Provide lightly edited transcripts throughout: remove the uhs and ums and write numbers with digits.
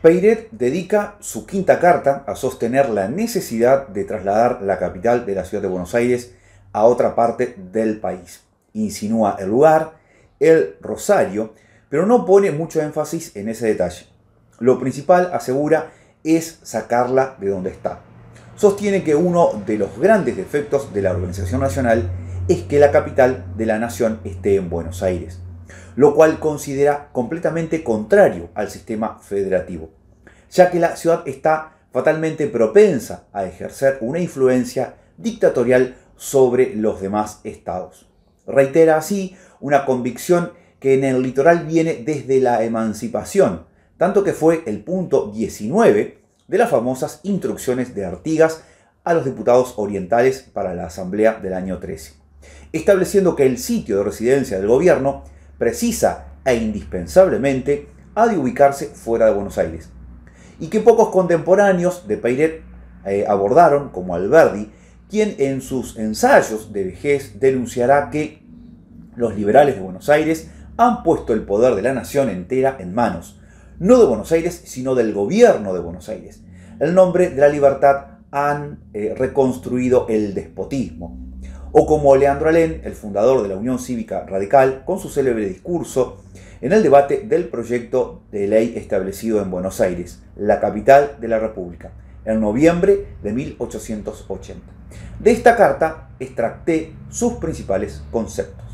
Peiret dedica su quinta carta a sostener la necesidad de trasladar la capital de la ciudad de Buenos Aires a otra parte del país. Insinúa el lugar, el Rosario, pero no pone mucho énfasis en ese detalle. Lo principal, asegura, es sacarla de donde está. Sostiene que uno de los grandes defectos de la organización nacional es que la capital de la nación esté en Buenos Aires, lo cual considera completamente contrario al sistema federativo, ya que la ciudad está fatalmente propensa a ejercer una influencia dictatorial sobre los demás estados. Reitera así una convicción que en el litoral viene desde la emancipación, tanto que fue el punto 19 de las famosas instrucciones de Artigas a los diputados orientales para la Asamblea del año 13, estableciendo que el sitio de residencia del gobierno precisa e indispensablemente ha de ubicarse fuera de Buenos Aires, y que pocos contemporáneos de Peiret abordaron, como Alberdi, quien en sus ensayos de vejez denunciará que los liberales de Buenos Aires han puesto el poder de la nación entera en manos, no de Buenos Aires, sino del gobierno de Buenos Aires. En nombre de la libertad han reconstruido el despotismo. O como Leandro Alem, el fundador de la Unión Cívica Radical, con su célebre discurso en el debate del proyecto de ley establecido en Buenos Aires, la capital de la República, en noviembre de 1880. De esta carta extracté sus principales conceptos.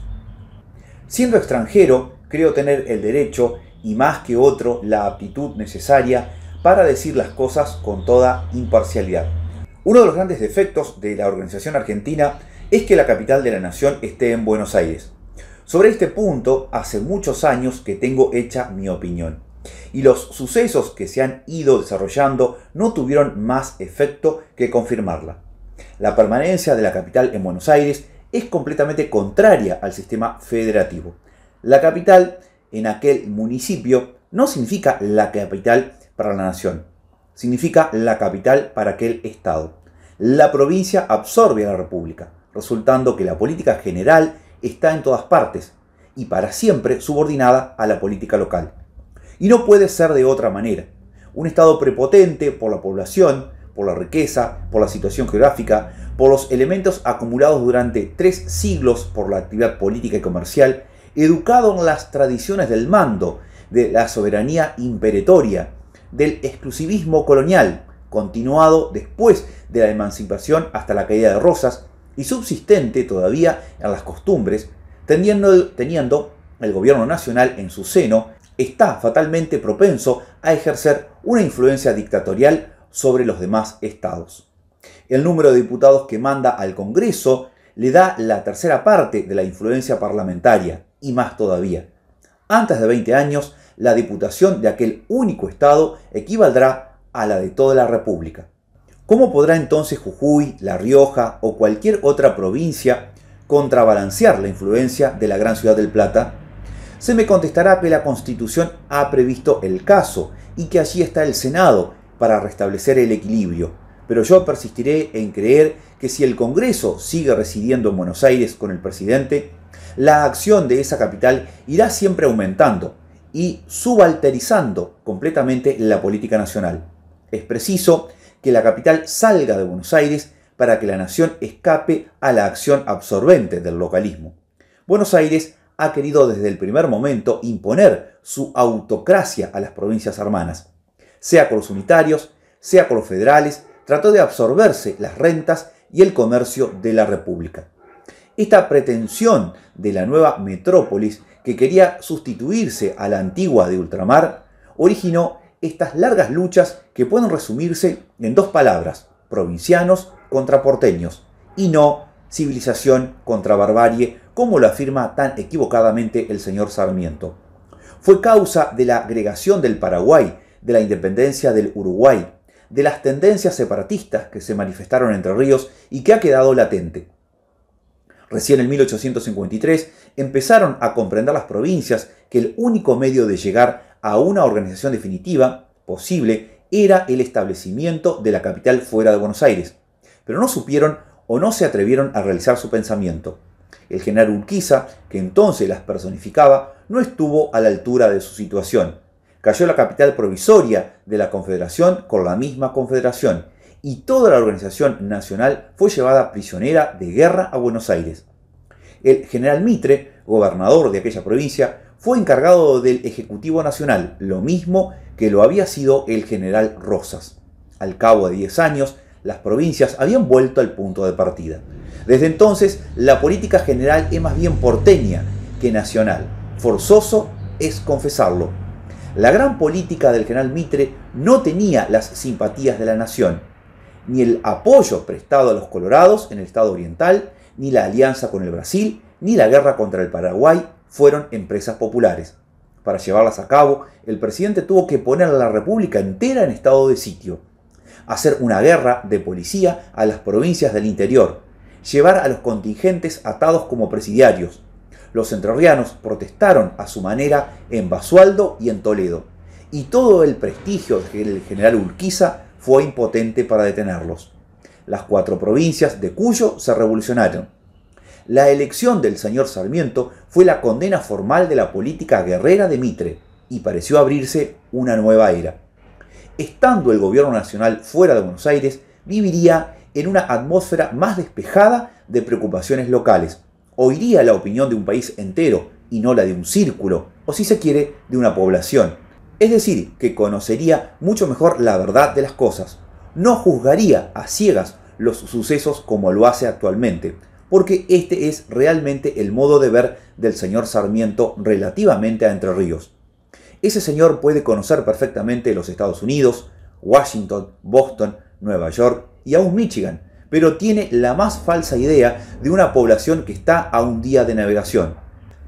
Siendo extranjero, creo tener el derecho, y más que otro la aptitud necesaria para decir las cosas con toda imparcialidad. Uno de los grandes defectos de la organización argentina es que la capital de la nación esté en Buenos Aires. Sobre este punto, hace muchos años que tengo hecha mi opinión, y los sucesos que se han ido desarrollando no tuvieron más efecto que confirmarla. La permanencia de la capital en Buenos Aires es completamente contraria al sistema federativo. La capital en aquel municipio no significa la capital para la nación, significa la capital para aquel estado. La provincia absorbe a la república, resultando que la política general está en todas partes y para siempre subordinada a la política local. Y no puede ser de otra manera. Un estado prepotente por la población, por la riqueza, por la situación geográfica, por los elementos acumulados durante 3 siglos por la actividad política y comercial, educado en las tradiciones del mando, de la soberanía imperatoria, del exclusivismo colonial, continuado después de la emancipación hasta la caída de Rosas, y subsistente todavía en las costumbres, teniendo el gobierno nacional en su seno, está fatalmente propenso a ejercer una influencia dictatorial sobre los demás estados. El número de diputados que manda al Congreso le da la tercera parte de la influencia parlamentaria, y más todavía. Antes de 20 años, la diputación de aquel único estado equivaldrá a la de toda la República. ¿Cómo podrá entonces Jujuy, La Rioja o cualquier otra provincia contrabalancear la influencia de la gran ciudad del Plata? Se me contestará que la Constitución ha previsto el caso y que allí está el Senado para restablecer el equilibrio, pero yo persistiré en creer que si el Congreso sigue residiendo en Buenos Aires con el presidente, la acción de esa capital irá siempre aumentando y subalterizando completamente la política nacional. Es preciso que la capital salga de Buenos Aires para que la nación escape a la acción absorbente del localismo. Buenos Aires ha querido desde el primer momento imponer su autocracia a las provincias hermanas. Sea con los unitarios, sea con los federales, trató de absorberse las rentas y el comercio de la República. Esta pretensión de la nueva metrópolis, que quería sustituirse a la antigua de ultramar, originó estas largas luchas que pueden resumirse en 2 palabras: provincianos contra porteños, y no civilización contra barbarie, como lo afirma tan equivocadamente el señor Sarmiento. Fue causa de la agregación del Paraguay, de la independencia del Uruguay, de las tendencias separatistas que se manifestaron en Entre Ríos y que ha quedado latente. Recién en 1853 empezaron a comprender las provincias que el único medio de llegar a una organización definitiva, posible, era el establecimiento de la capital fuera de Buenos Aires, pero no supieron o no se atrevieron a realizar su pensamiento. El general Urquiza, que entonces las personificaba, no estuvo a la altura de su situación. Cayó la capital provisoria de la Confederación con la misma Confederación, y toda la organización nacional fue llevada prisionera de guerra a Buenos Aires. El general Mitre, gobernador de aquella provincia, fue encargado del Ejecutivo Nacional, lo mismo que lo había sido el general Rosas. Al cabo de 10 años, las provincias habían vuelto al punto de partida. Desde entonces, la política general es más bien porteña que nacional. Forzoso es confesarlo. La gran política del general Mitre no tenía las simpatías de la nación, ni el apoyo prestado a los colorados en el estado oriental, ni la alianza con el Brasil, ni la guerra contra el Paraguay fueron empresas populares. Para llevarlas a cabo, el presidente tuvo que poner a la República entera en estado de sitio, hacer una guerra de policía a las provincias del interior, llevar a los contingentes atados como presidiarios. Los entrerrianos protestaron a su manera en Basualdo y en Toledo, y todo el prestigio del general Urquiza fue impotente para detenerlos. Las 4 provincias de Cuyo se revolucionaron. La elección del señor Sarmiento fue la condena formal de la política guerrera de Mitre, y pareció abrirse una nueva era. Estando el gobierno nacional fuera de Buenos Aires, viviría en una atmósfera más despejada de preocupaciones locales. Oiría la opinión de un país entero y no la de un círculo, o si se quiere, de una población. Es decir, que conocería mucho mejor la verdad de las cosas. No juzgaría a ciegas los sucesos como lo hace actualmente, porque este es realmente el modo de ver del señor Sarmiento relativamente a Entre Ríos. Ese señor puede conocer perfectamente los Estados Unidos, Washington, Boston, Nueva York y aún Michigan, pero tiene la más falsa idea de una población que está a un día de navegación.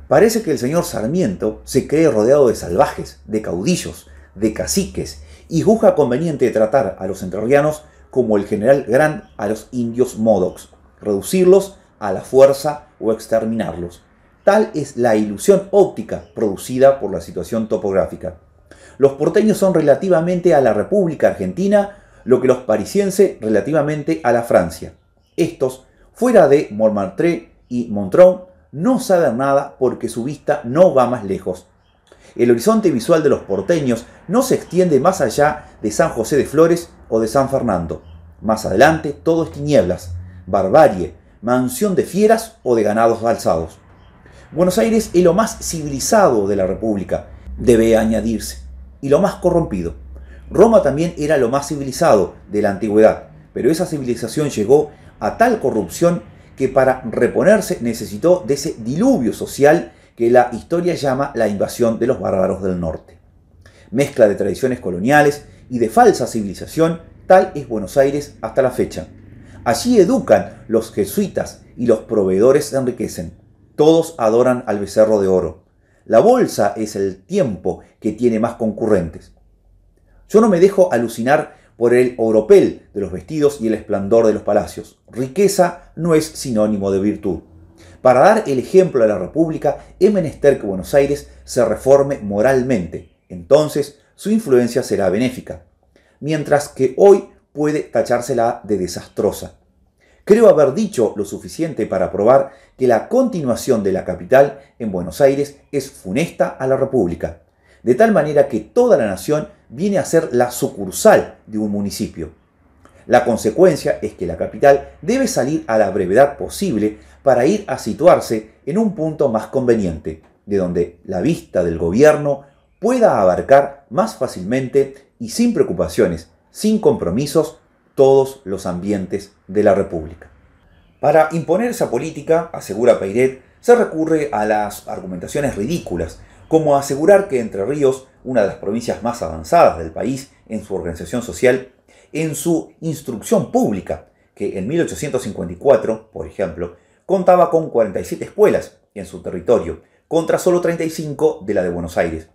Parece que el señor Sarmiento se cree rodeado de salvajes, de caudillos, de caciques, y juzga conveniente tratar a los entrerrianos como el general Grant a los indios Modocs, reducirlos a la fuerza o exterminarlos. Tal es la ilusión óptica producida por la situación topográfica. Los porteños son relativamente a la República Argentina lo que los parisienses relativamente a la Francia. Estos, fuera de Montmartre y Montrond, no saben nada porque su vista no va más lejos. El horizonte visual de los porteños no se extiende más allá de San José de Flores o de San Fernando. Más adelante todo es tinieblas, barbarie, mansión de fieras o de ganados alzados. Buenos Aires es lo más civilizado de la República, debe añadirse, y lo más corrompido. Roma también era lo más civilizado de la antigüedad, pero esa civilización llegó a tal corrupción que para reponerse necesitó de ese diluvio social que la historia llama la invasión de los bárbaros del norte. Mezcla de tradiciones coloniales y de falsa civilización, tal es Buenos Aires hasta la fecha. Allí educan los jesuitas y los proveedores se enriquecen. Todos adoran al becerro de oro. La bolsa es el tiempo que tiene más concurrentes. Yo no me dejo alucinar por el oropel de los vestidos y el esplendor de los palacios. Riqueza no es sinónimo de virtud. Para dar el ejemplo a la República, es menester que Buenos Aires se reforme moralmente. Entonces, su influencia será benéfica. Mientras que hoy puede tachársela de desastrosa. Creo haber dicho lo suficiente para probar que la continuación de la capital en Buenos Aires es funesta a la República, de tal manera que toda la nación viene a ser la sucursal de un municipio. La consecuencia es que la capital debe salir a la brevedad posible para ir a situarse en un punto más conveniente, de donde la vista del gobierno pueda abarcar más fácilmente y sin preocupaciones, sin compromisos, todos los ambientes de la República. Para imponer esa política, asegura Peiret, se recurre a las argumentaciones ridículas, como asegurar que Entre Ríos, una de las provincias más avanzadas del país en su organización social, en su instrucción pública, que en 1854, por ejemplo, contaba con 47 escuelas en su territorio, contra solo 35 de la de Buenos Aires.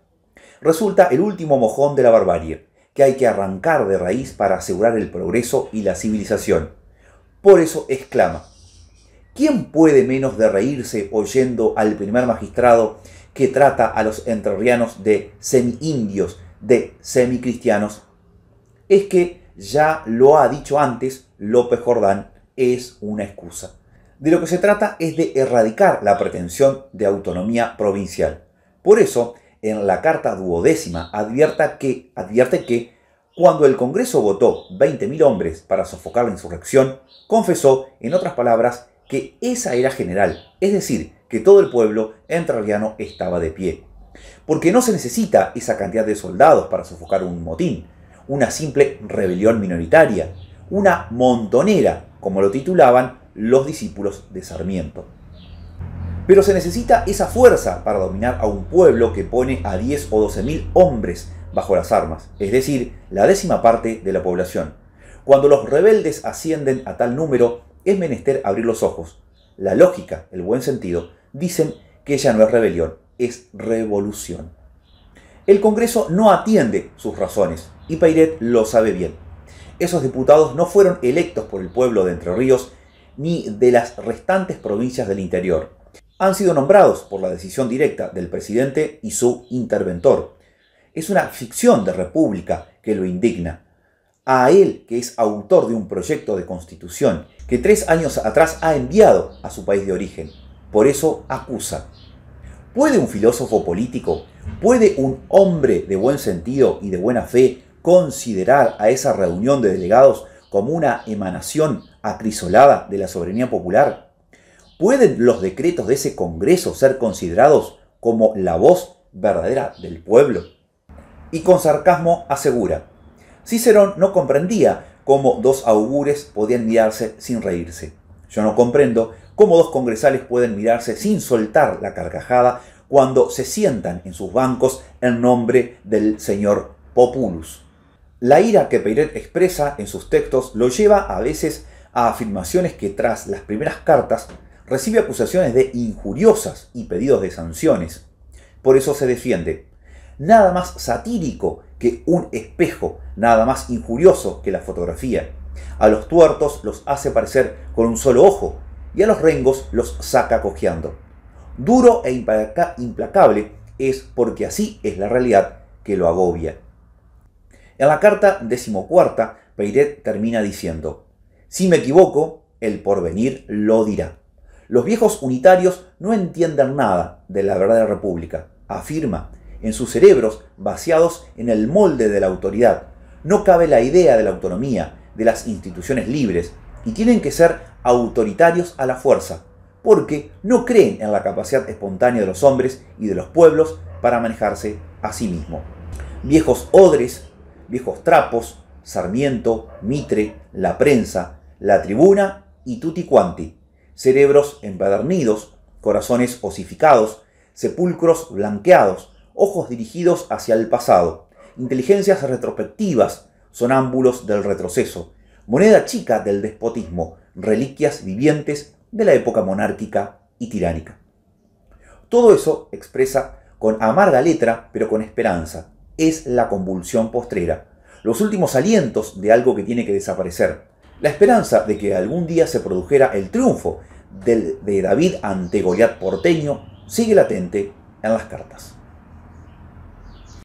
Resulta el último mojón de la barbarie, que hay que arrancar de raíz para asegurar el progreso y la civilización. Por eso exclama: ¿quién puede menos de reírse oyendo al primer magistrado que trata a los entrerrianos de semi-indios, de semi-cristianos? Es que, ya lo ha dicho antes López Jordán, es una excusa. De lo que se trata es de erradicar la pretensión de autonomía provincial. Por eso, en la carta duodécima advierte que cuando el Congreso votó 20.000 hombres para sofocar la insurrección, confesó, en otras palabras, que esa era general, es decir, que todo el pueblo entrerriano estaba de pie. Porque no se necesita esa cantidad de soldados para sofocar un motín, una simple rebelión minoritaria, una montonera, como lo titulaban los discípulos de Sarmiento. Pero se necesita esa fuerza para dominar a un pueblo que pone a 10 o 12.000 hombres bajo las armas, es decir, la 10ª parte de la población. Cuando los rebeldes ascienden a tal número, es menester abrir los ojos. La lógica, el buen sentido, dicen que ya no es rebelión, es revolución. El Congreso no atiende sus razones, y Peiret lo sabe bien. Esos diputados no fueron electos por el pueblo de Entre Ríos ni de las restantes provincias del interior. Han sido nombrados por la decisión directa del presidente y su interventor. Es una ficción de república que lo indigna. A él, que es autor de un proyecto de constitución que 3 años atrás ha enviado a su país de origen. Por eso acusa. ¿Puede un filósofo político, puede un hombre de buen sentido y de buena fe considerar a esa reunión de delegados como una emanación acrisolada de la soberanía popular? ¿Pueden los decretos de ese Congreso ser considerados como la voz verdadera del pueblo? Y con sarcasmo asegura: Cicerón no comprendía cómo 2 augures podían mirarse sin reírse. Yo no comprendo cómo 2 congresales pueden mirarse sin soltar la carcajada cuando se sientan en sus bancos en nombre del señor Populus. La ira que Peiret expresa en sus textos lo lleva a veces a afirmaciones que tras las primeras cartas recibe acusaciones de injuriosas y pedidos de sanciones. Por eso se defiende: nada más satírico que un espejo, nada más injurioso que la fotografía. A los tuertos los hace parecer con un solo ojo y a los rengos los saca cojeando. Duro e implacable es porque así es la realidad que lo agobia. En la carta 14ª, Peiret termina diciendo: si me equivoco, el porvenir lo dirá. Los viejos unitarios no entienden nada de la verdadera república, afirma. En sus cerebros, vaciados en el molde de la autoridad, no cabe la idea de la autonomía, de las instituciones libres, y tienen que ser autoritarios a la fuerza, porque no creen en la capacidad espontánea de los hombres y de los pueblos para manejarse a sí mismos. Viejos odres, viejos trapos, Sarmiento, Mitre, la prensa, la tribuna y tutti quanti, cerebros empedernidos, corazones osificados, sepulcros blanqueados, ojos dirigidos hacia el pasado, inteligencias retrospectivas, sonámbulos del retroceso, moneda chica del despotismo, reliquias vivientes de la época monárquica y tiránica. Todo eso expresa con amarga letra, pero con esperanza. Es la convulsión postrera, los últimos alientos de algo que tiene que desaparecer. La esperanza de que algún día se produjera el triunfo de David ante Goliat porteño sigue latente en las cartas.